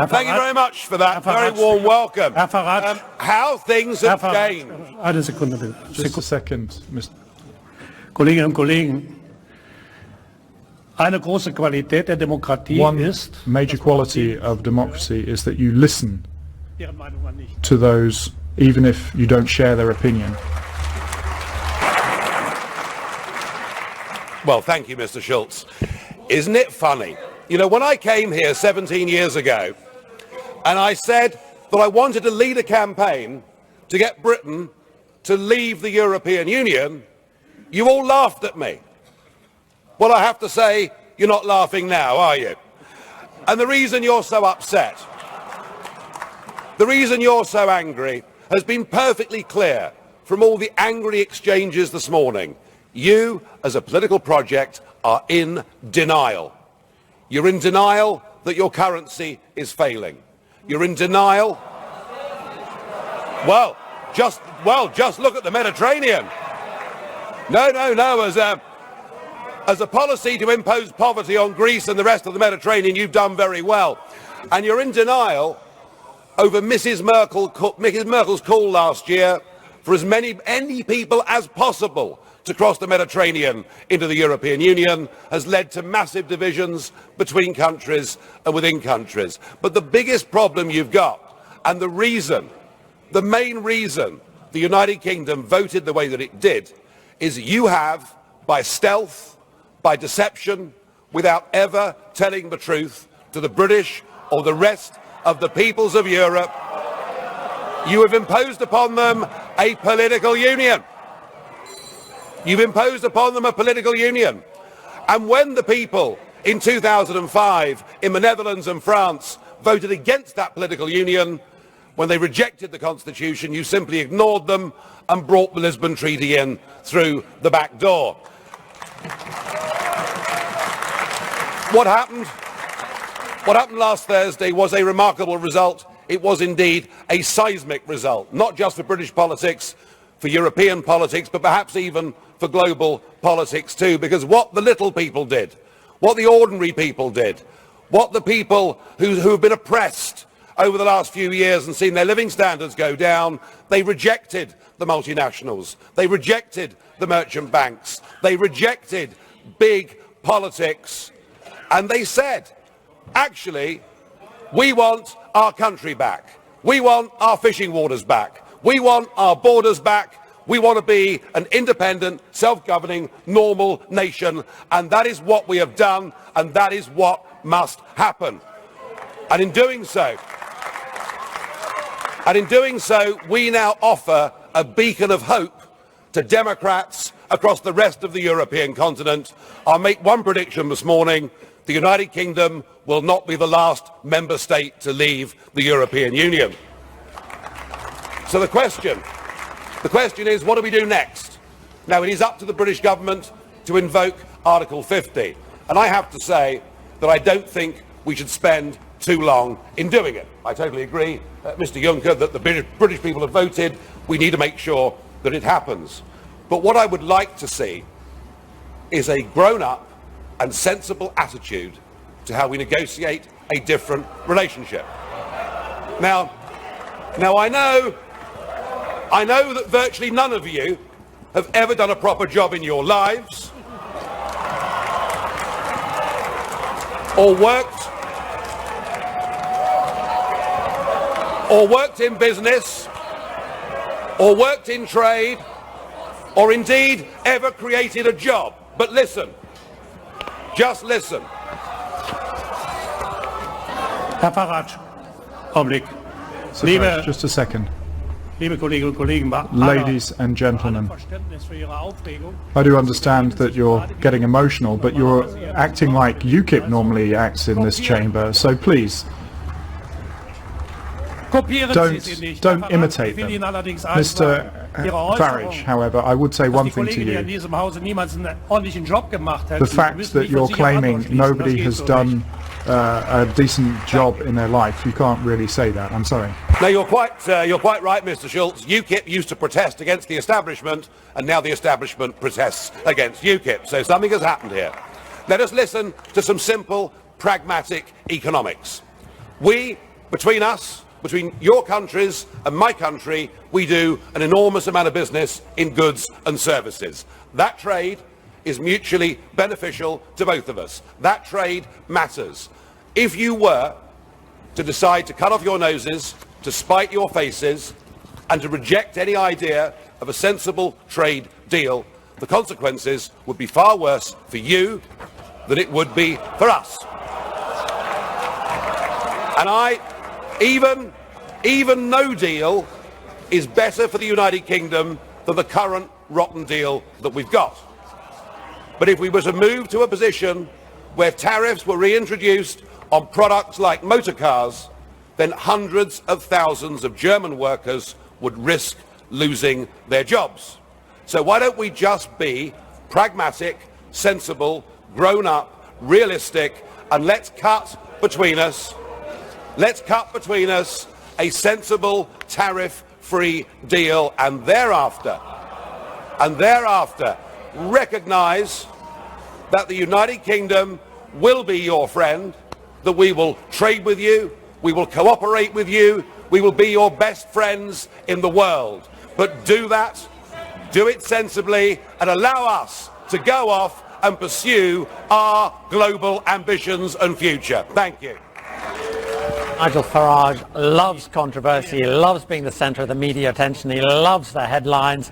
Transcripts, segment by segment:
Thank you very much for that very warm welcome. How things have changed. Eine Sekunde bitte. Just a second, Mr. Kolleginnen und Kollegen, eine große Qualität der Demokratie One ist, major quality of democracy is that you listen deren Meinung man nicht. to those, even if you don't share their opinion. Well, thank you, Mr. Schulz. Isn't it funny? You know, when I came here 17 years ago, and I said that I wanted to lead a campaign to get Britain to leave the European Union, you all laughed at me. Well, I have to say, you're not laughing now, are you? And the reason you're so upset, the reason you're so angry, has been perfectly clear from all the angry exchanges this morning. You, as a political project, are in denial. You're in denial that your currency is failing. You're in denial. Well, just look at the Mediterranean. No. As a policy to impose poverty on Greece and the rest of the Mediterranean, you've done very well. And you're in denial over Mrs. Merkel's call last year for as many people as possible to cross the Mediterranean into the European Union has led to massive divisions between countries and within countries. But the biggest problem you've got, and the main reason the United Kingdom voted the way that it did, is you have, by stealth, by deception, without ever telling the truth to the British or the rest of the peoples of Europe, you have imposed upon them a political union. You've imposed upon them a political union. And when the people in 2005 in the Netherlands and France voted against that political union, when they rejected the Constitution, you simply ignored them and brought the Lisbon Treaty in through the back door. What happened last Thursday was a remarkable result. It was indeed a seismic result, not just for British politics, for European politics, but perhaps even for global politics too, because what the little people did, what the ordinary people did, what the people who have been oppressed over the last few years and seen their living standards go down, they rejected the multinationals, they rejected the merchant banks, they rejected big politics, and they said, actually, we want our country back, we want our fishing waters back, we want our borders back, we want to be an independent, self-governing, normal nation, and that is what we have done, and that is what must happen. And in doing so, we now offer a beacon of hope to Democrats across the rest of the European continent. I'll make one prediction this morning. The United Kingdom will not be the last member state to leave the European Union. So the question is, what do we do next? Now, it is up to the British government to invoke Article 50. And I have to say that I don't think we should spend too long in doing it. I totally agree, Mr. Juncker, that the British people have voted. We need to make sure that it happens. But what I would like to see is a grown-up and sensible attitude to how we negotiate a different relationship. Now I know that virtually none of you have ever done a proper job in your lives, or worked in business, or worked in trade, or indeed ever created a job. But listen, just listen. Herr Farage, Augenblick. Farage, just a second. Liebe Kolleginnen und Kollegen, Ladies and gentlemen, I do understand that you're getting emotional, but you're acting like UKIP normally acts in this chamber, so please, don't imitate them. Mr. Farage, however, I would say one thing to you. The fact that you're claiming nobody has done a decent job in their life, you can't really say that. I'm sorry. No, you're quite right, Mr. Schulz. UKIP used to protest against the establishment, and now the establishment protests against UKIP. So something has happened here. Let us listen to some simple, pragmatic economics. We between us, between your countries and my country, we do an enormous amount of business in goods and services. That trade is mutually beneficial to both of us. That trade matters. If you were to decide to cut off your noses, to spite your faces, and to reject any idea of a sensible trade deal, the consequences would be far worse for you than it would be for us. And even no deal is better for the United Kingdom than the current rotten deal that we've got. But if we were to move to a position where tariffs were reintroduced on products like motor cars, then hundreds of thousands of German workers would risk losing their jobs. So why don't we just be pragmatic, sensible, grown up, realistic, and let's cut between us a sensible tariff-free deal, and thereafter recognise that the United Kingdom will be your friend, that we will trade with you, we will cooperate with you, we will be your best friends in the world. But do that, do it sensibly, and allow us to go off and pursue our global ambitions and future. Thank you. Nigel Farage loves controversy, he loves being the centre of the media attention, he loves the headlines.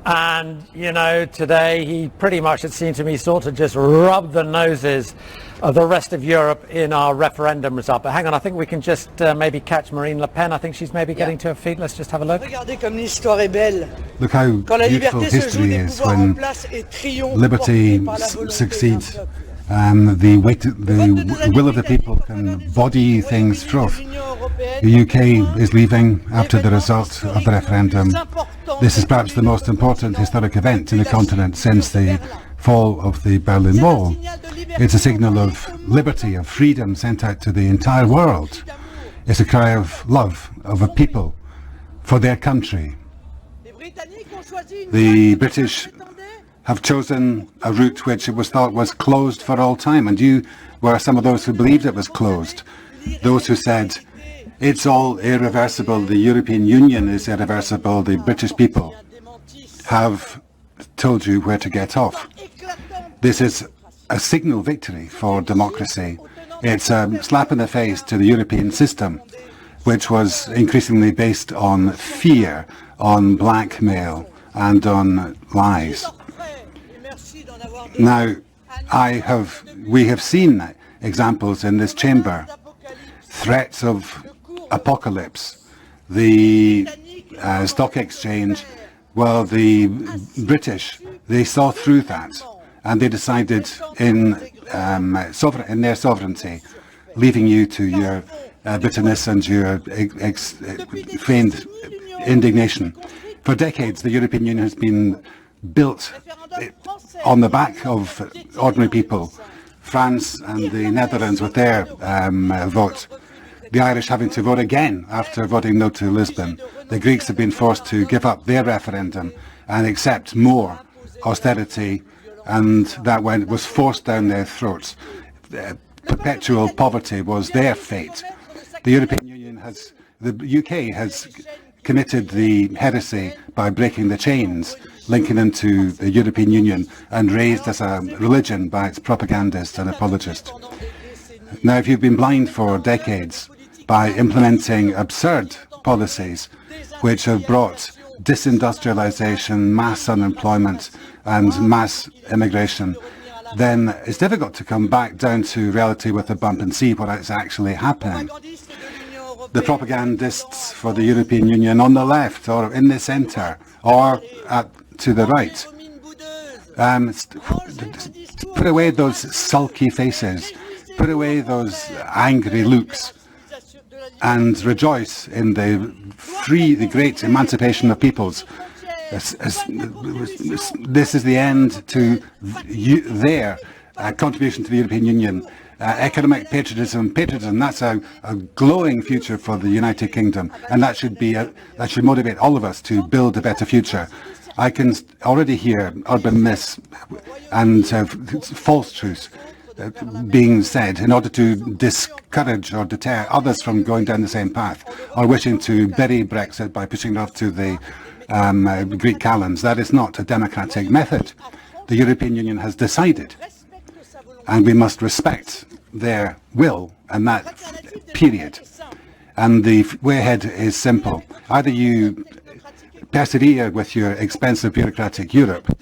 And, you know, today he pretty much, it seemed to me, sort of just rubbed the noses of the rest of Europe in our referendum result. But hang on, I think we can just maybe catch Marine Le Pen. I think she's maybe getting to her feet. Let's just have a look. Look how beautiful history is when liberty succeeds. The will of the people can body things through. The UK is leaving after the result of the referendum. This is perhaps the most important historic event in the continent since the fall of the Berlin Wall. It's a signal of liberty, of freedom sent out to the entire world. It's a cry of love of a people for their country. The British have chosen a route which it was thought was closed for all time, and you were some of those who believed it was closed. Those who said, it's all irreversible, the European Union is irreversible, the British people have told you where to get off. This is a signal victory for democracy. It's a slap in the face to the European system, which was increasingly based on fear, on blackmail, and on lies. Now, we have seen examples in this chamber, threats of apocalypse, the stock exchange. Well, the British, they saw through that, and they decided in their sovereignty, leaving you to your bitterness and your feigned indignation. For decades, the European Union has been built on the back of ordinary people. France and the Netherlands with their vote. The Irish having to vote again after voting no to Lisbon. The Greeks have been forced to give up their referendum and accept more austerity, and that was forced down their throats. Perpetual poverty was their fate. The European Union the UK has committed the heresy by breaking the chains, linking into the European Union, and raised as a religion by its propagandists and apologists. Now, if you've been blind for decades by implementing absurd policies which have brought disindustrialization, mass unemployment, and mass immigration, then it's difficult to come back down to reality with a bump and see what is actually happening. The propagandists for the European Union on the left or in the centre or to the right, put away those sulky faces, put away those angry looks, and rejoice in the great emancipation of peoples. This is the end to their contribution to the European Union. Economic patriotism, that's a glowing future for the United Kingdom, and that should motivate all of us to build a better future. I can already hear urban myths and false truths. being said in order to discourage or deter others from going down the same path or wishing to bury Brexit by pushing it off to the Greek calends. That is not a democratic method. The European Union has decided, and we must respect their will and that period. And the way ahead is simple. Either you persevere with your expensive bureaucratic Europe,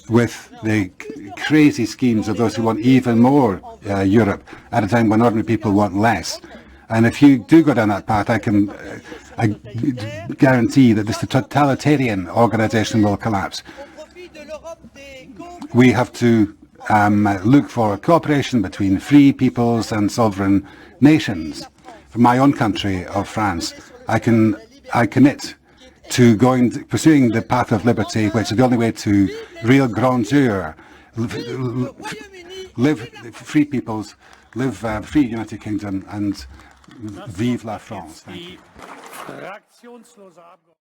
with the crazy schemes of those who want even more Europe at a time when ordinary people want less. And if you do go down that path, I can guarantee that this totalitarian organisation will collapse. We have to look for cooperation between free peoples and sovereign nations. From my own country of France, I commit to pursuing the path of liberty, which is the only way to real grandeur, live free peoples, live free United Kingdom, and vive la France. Thank you.